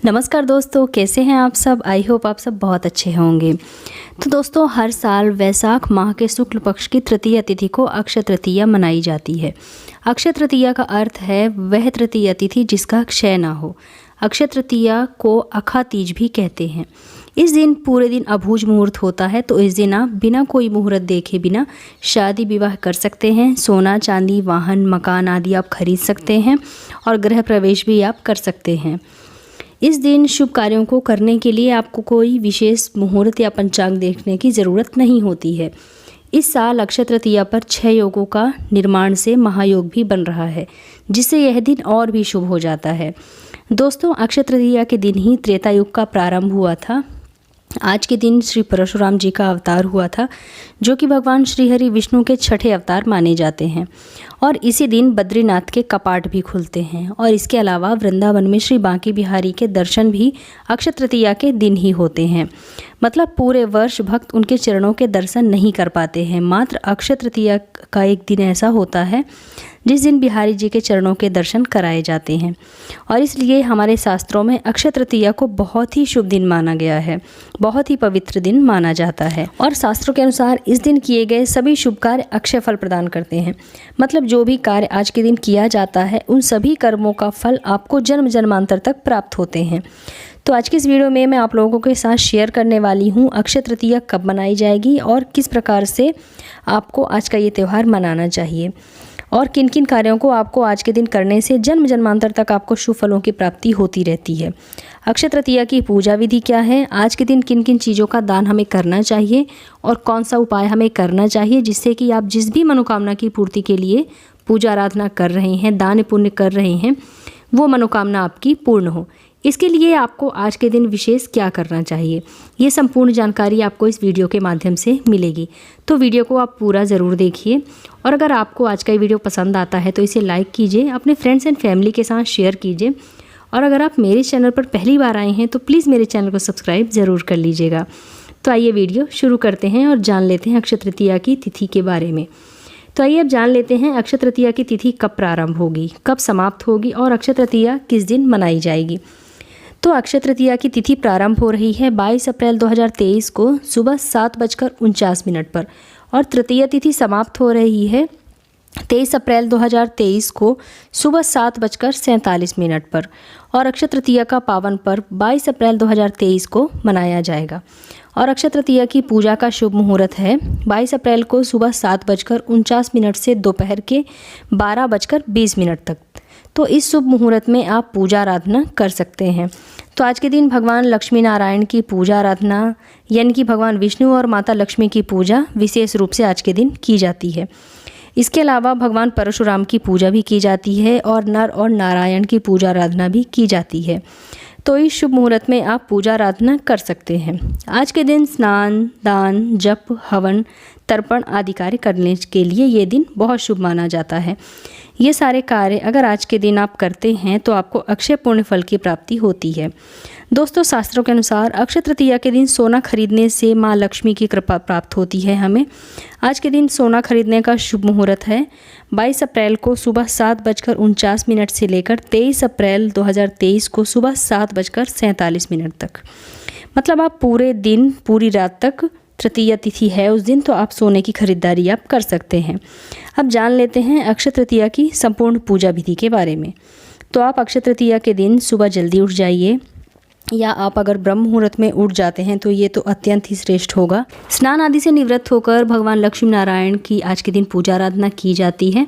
नमस्कार दोस्तों, कैसे हैं आप सब। आई होप आप सब बहुत अच्छे होंगे। तो दोस्तों, हर साल वैशाख माह के शुक्ल पक्ष की तृतीया तिथि को अक्षय तृतीया मनाई जाती है। अक्षय तृतीया का अर्थ है वह तृतीया तिथि जिसका क्षय ना हो। अक्षय तृतीया को अखा तीज भी कहते हैं। इस दिन पूरे दिन अभूज मुहूर्त होता है, तो इस दिन आप बिना कोई मुहूर्त देखे बिना शादी विवाह कर सकते हैं। सोना चांदी, वाहन, मकान आदि आप खरीद सकते हैं और गृह प्रवेश भी आप कर सकते हैं। इस दिन शुभ कार्यों को करने के लिए आपको कोई विशेष मुहूर्त या पंचांग देखने की ज़रूरत नहीं होती है। इस साल अक्षय तृतीया पर 6 योगों का निर्माण से महायोग भी बन रहा है, जिससे यह दिन और भी शुभ हो जाता है। दोस्तों, अक्षय तृतीया के दिन ही त्रेता युग का प्रारंभ हुआ था। आज के दिन श्री परशुराम जी का अवतार हुआ था, जो कि भगवान श्री हरि विष्णु के 6ठे अवतार माने जाते हैं। और इसी दिन बद्रीनाथ के कपाट भी खुलते हैं। और इसके अलावा वृंदावन में श्री बांके बिहारी के दर्शन भी अक्षय तृतीया के दिन ही होते हैं। मतलब पूरे वर्ष भक्त उनके चरणों के दर्शन नहीं कर पाते हैं। मात्र अक्षय तृतीया का एक दिन ऐसा होता है जिस दिन बिहारी जी के चरणों के दर्शन कराए जाते हैं। और इसलिए हमारे शास्त्रों में अक्षय तृतीया को बहुत ही शुभ दिन माना गया है, बहुत ही पवित्र दिन माना जाता है। और शास्त्रों के अनुसार इस दिन किए गए सभी शुभ कार्य अक्षय फल प्रदान करते हैं। मतलब जो भी कार्य आज के दिन किया जाता है, उन सभी कर्मों का फल आपको जन्म जन्मांतर तक प्राप्त होते हैं। तो आज की इस वीडियो में मैं आप लोगों के साथ शेयर करने वाली हूँ अक्षय तृतीया कब मनाई जाएगी और किस प्रकार से आपको आज का ये त्यौहार मनाना चाहिए, और किन किन कार्यों को आपको आज के दिन करने से जन्म जन्मांतर तक आपको शुभ फलों की प्राप्ति होती रहती है। अक्षय तृतीया की पूजा विधि क्या है, आज के दिन किन किन चीज़ों का दान हमें करना चाहिए और कौन सा उपाय हमें करना चाहिए जिससे कि आप जिस भी मनोकामना की पूर्ति के लिए पूजा आराधना कर रहे हैं, दान पुण्य कर रहे हैं, वो मनोकामना आपकी पूर्ण हो। इसके लिए आपको आज के दिन विशेष क्या करना चाहिए, ये संपूर्ण जानकारी आपको इस वीडियो के माध्यम से मिलेगी। तो वीडियो को आप पूरा ज़रूर देखिए। और अगर आपको आज का ये वीडियो पसंद आता है तो इसे लाइक कीजिए, अपने फ्रेंड्स एंड फैमिली के साथ शेयर कीजिए। और अगर आप मेरे चैनल पर पहली बार आए हैं तो प्लीज़ मेरे चैनल को सब्सक्राइब ज़रूर कर लीजिएगा। तो आइए वीडियो शुरू करते हैं और जान लेते हैं अक्षय तृतीया की तिथि के बारे में। तो आइए अब जान लेते हैं अक्षय तृतीया की तिथि कब प्रारंभ होगी, कब समाप्त होगी और अक्षय तृतीया किस दिन मनाई जाएगी। तो अक्षय तृतीया की तिथि प्रारंभ हो रही है 22 अप्रैल 2023 को सुबह 7:49 पर और तृतीया तिथि समाप्त हो रही है 23 अप्रैल 2023 को सुबह 7:47 पर। और अक्षय तृतीया का पावन पर्व 22 अप्रैल 2023 को मनाया जाएगा। और अक्षय तृतीया की पूजा का शुभ मुहूर्त है 22 अप्रैल को सुबह 7:49 से दोपहर के 12:20 तक। तो इस शुभ मुहूर्त में आप पूजा आराधना कर सकते हैं। तो आज के दिन भगवान लक्ष्मी नारायण की पूजा आराधना यानी कि भगवान विष्णु और माता लक्ष्मी की पूजा विशेष रूप से आज के दिन की जाती है। इसके अलावा भगवान परशुराम की पूजा भी की जाती है और नर और नारायण की पूजा आराधना भी की जाती है। तो इस शुभ मुहूर्त में आप पूजा आराधना कर सकते हैं। आज के दिन स्नान, दान, जप, हवन, तर्पण आदि कार्य करने के लिए ये दिन बहुत शुभ माना जाता है। ये सारे कार्य अगर आज के दिन आप करते हैं तो आपको अक्षय पुण्य फल की प्राप्ति होती है। दोस्तों, शास्त्रों के अनुसार अक्षय तृतीया के दिन सोना खरीदने से माँ लक्ष्मी की कृपा प्राप्त होती है हमें। आज के दिन सोना खरीदने का शुभ मुहूर्त है 22 अप्रैल को सुबह 7:49 से लेकर 23 अप्रैल 2023 को सुबह 7:47 तक। मतलब आप पूरे दिन, पूरी रात तक तृतीया तिथि है उस दिन, तो आप सोने की खरीदारी आप कर सकते हैं। अब जान लेते हैं अक्षय तृतीया की संपूर्ण पूजा विधि के बारे में। तो आप अक्षय तृतीया के दिन सुबह जल्दी उठ जाइए, या आप अगर ब्रह्म मुहूर्त में उठ जाते हैं तो ये तो अत्यंत ही श्रेष्ठ होगा। स्नान आदि से निवृत्त होकर भगवान लक्ष्मी नारायण की आज के दिन पूजा आराधना की जाती है।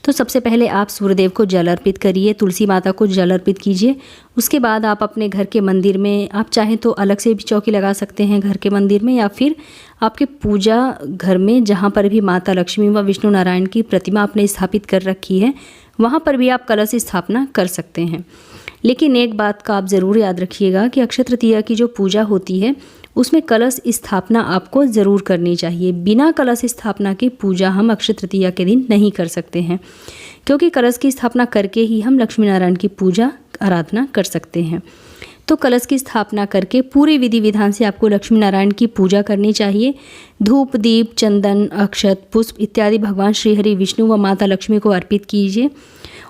तो सबसे पहले आप सूर्यदेव को जल अर्पित करिए, तुलसी माता को जल अर्पित कीजिए। उसके बाद आप अपने घर के मंदिर में, आप चाहें तो अलग से भी चौकी लगा सकते हैं घर के मंदिर में, या फिर आपके पूजा घर में जहाँ पर भी माता लक्ष्मी व विष्णु नारायण की प्रतिमा आपने स्थापित कर रखी है, वहाँ पर भी आप कलश स्थापना कर सकते हैं। लेकिन एक बात का आप ज़रूर याद रखिएगा कि अक्षय तृतीया की जो पूजा होती है उसमें कलश स्थापना आपको ज़रूर करनी चाहिए। बिना कलश स्थापना की पूजा हम अक्षय तृतीया के दिन नहीं कर सकते हैं, क्योंकि कलश की स्थापना करके ही हम लक्ष्मी नारायण की पूजा आराधना कर सकते हैं। तो कलश की स्थापना करके पूरे विधि विधान से आपको लक्ष्मी नारायण की पूजा करनी चाहिए। धूप, दीप, चंदन, अक्षत, पुष्प इत्यादि भगवान श्री हरि विष्णु व माता लक्ष्मी को अर्पित कीजिए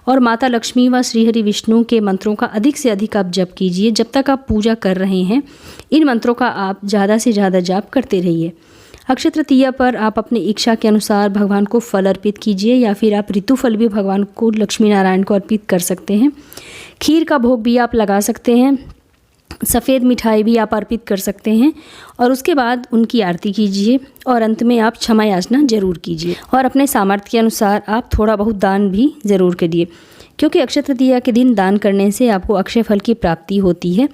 और माता लक्ष्मी व श्री हरि विष्णु के मंत्रों का अधिक से अधिक आप जप कीजिए। जब तक आप पूजा कर रहे हैं इन मंत्रों का आप ज़्यादा से ज़्यादा जाप करते रहिए। अक्षय तृतीया पर आप अपनी इच्छा के अनुसार भगवान को फल अर्पित कीजिए या फिर आप ऋतु फल भी भगवान को लक्ष्मी नारायण को अर्पित कर सकते हैं। खीर का भोग भी आप लगा सकते हैं, सफ़ेद मिठाई भी आप अर्पित कर सकते हैं और उसके बाद उनकी आरती कीजिए और अंत में आप क्षमा याचना जरूर कीजिए और अपने सामर्थ्य के अनुसार आप थोड़ा बहुत दान भी ज़रूर करिए, क्योंकि अक्षय तृतीया के दिन दान करने से आपको अक्षय फल की प्राप्ति होती है।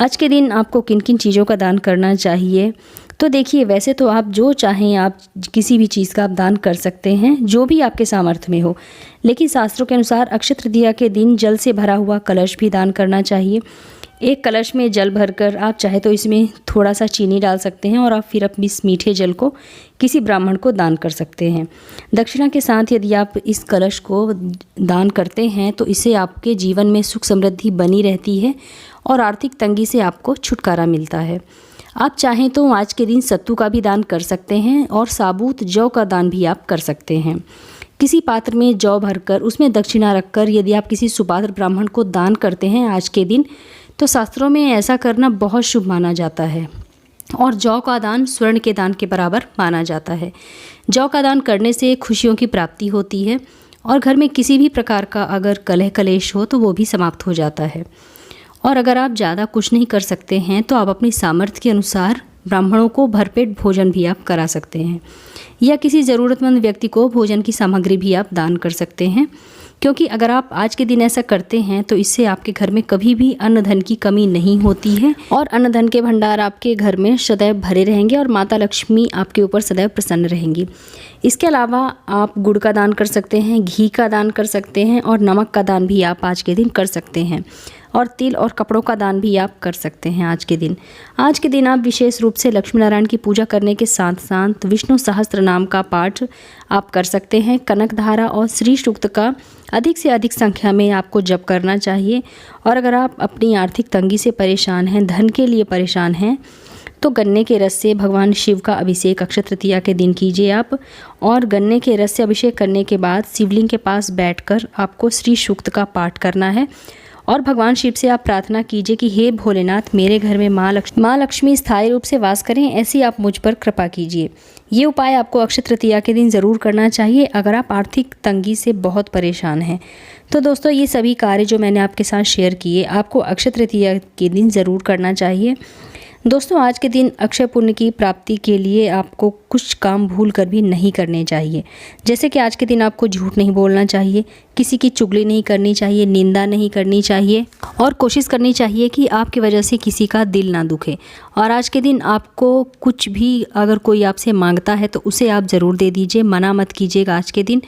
आज के दिन आपको किन किन चीज़ों का दान करना चाहिए, तो देखिए वैसे तो आप जो चाहें आप किसी भी चीज़ का आप दान कर सकते हैं, जो भी आपके सामर्थ्य में हो, लेकिन शास्त्रों के अनुसार अक्षय तृतीया के दिन जल से भरा हुआ कलश भी दान करना चाहिए। एक कलश में जल भरकर आप चाहे तो इसमें थोड़ा सा चीनी डाल सकते हैं और आप फिर अपनी इस मीठे जल को किसी ब्राह्मण को दान कर सकते हैं। दक्षिणा के साथ यदि आप इस कलश को दान करते हैं तो इससे आपके जीवन में सुख समृद्धि बनी रहती है और आर्थिक तंगी से आपको छुटकारा मिलता है। आप चाहें तो आज के दिन सत्तू का भी दान कर सकते हैं और साबुत जौ का दान भी आप कर सकते हैं। किसी पात्र में जौ भरकर उसमें दक्षिणा रखकर यदि आप किसी सुपात्र ब्राह्मण को दान करते हैं आज के दिन, तो शास्त्रों में ऐसा करना बहुत शुभ माना जाता है और जौ का दान स्वर्ण के दान के बराबर माना जाता है। जौ का दान करने से खुशियों की प्राप्ति होती है और घर में किसी भी प्रकार का अगर कलह कलेश हो तो वो भी समाप्त हो जाता है। और अगर आप ज़्यादा कुछ नहीं कर सकते हैं तो आप अपनी सामर्थ्य के अनुसार ब्राह्मणों को भरपेट भोजन भी आप करा सकते हैं या किसी ज़रूरतमंद व्यक्ति को भोजन की सामग्री भी आप दान कर सकते हैं, क्योंकि अगर आप आज के दिन ऐसा करते हैं तो इससे आपके घर में कभी भी अन्न धन की कमी नहीं होती है और अन्न धन के भंडार आपके घर में सदैव भरे रहेंगे और माता लक्ष्मी आपके ऊपर सदैव प्रसन्न रहेंगी। इसके अलावा आप गुड़ का दान कर सकते हैं, घी का दान कर सकते हैं और नमक का दान भी आप आज के दिन कर सकते हैं और तिल और कपड़ों का दान भी आप कर सकते हैं आज के दिन। आज के दिन आप विशेष रूप से लक्ष्मी नारायण की पूजा करने के साथ साथ विष्णु सहस्त्र नाम का पाठ आप कर सकते हैं। कनक धारा और श्री सूक्त का अधिक से अधिक संख्या में आपको जप करना चाहिए। और अगर आप अपनी आर्थिक तंगी से परेशान हैं, धन के लिए परेशान हैं, तो गन्ने के रस से भगवान शिव का अभिषेक अक्षय तृतीया के दिन कीजिए आप। और गन्ने के रस से अभिषेक करने के बाद शिवलिंग के पास बैठकर आपको श्री सूक्त का पाठ करना है और भगवान शिव से आप प्रार्थना कीजिए कि हे भोलेनाथ, मेरे घर में माँ लक्ष्मी स्थायी रूप से वास करें, ऐसी आप मुझ पर कृपा कीजिए। ये उपाय आपको अक्षय तृतीया के दिन ज़रूर करना चाहिए अगर आप आर्थिक तंगी से बहुत परेशान हैं। तो दोस्तों, ये सभी कार्य जो मैंने आपके साथ शेयर किए आपको अक्षय तृतीया के दिन ज़रूर करना चाहिए। दोस्तों, आज के दिन अक्षय पुण्य की प्राप्ति के लिए आपको कुछ काम भूल कर भी नहीं करने चाहिए। जैसे कि आज के दिन आपको झूठ नहीं बोलना चाहिए, किसी की चुगली नहीं करनी चाहिए, निंदा नहीं करनी चाहिए और कोशिश करनी चाहिए कि आपकी वजह से किसी का दिल ना दुखे। और आज के दिन आपको कुछ भी अगर कोई आपसे मांगता है तो उसे आप ज़रूर दे दीजिए, मना मत कीजिएगा आज के दिन।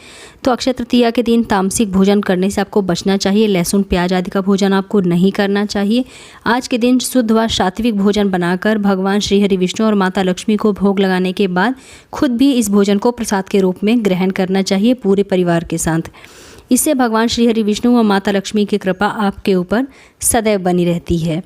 तो अक्षय तृतीया के दिन तामसिक भोजन करने से आपको बचना चाहिए। लहसुन प्याज आदि का भोजन आपको नहीं करना चाहिए। आज के दिन शुद्ध व सात्विक भोजन बनाकर भगवान श्री हरि विष्णु और माता लक्ष्मी को भोग लगाने के बाद खुद भी इस भोजन को प्रसाद के रूप में ग्रहण करना चाहिए पूरे परिवार के साथ। इससे भगवान श्री हरि विष्णु व माता लक्ष्मी की कृपा आपके ऊपर सदैव बनी रहती है।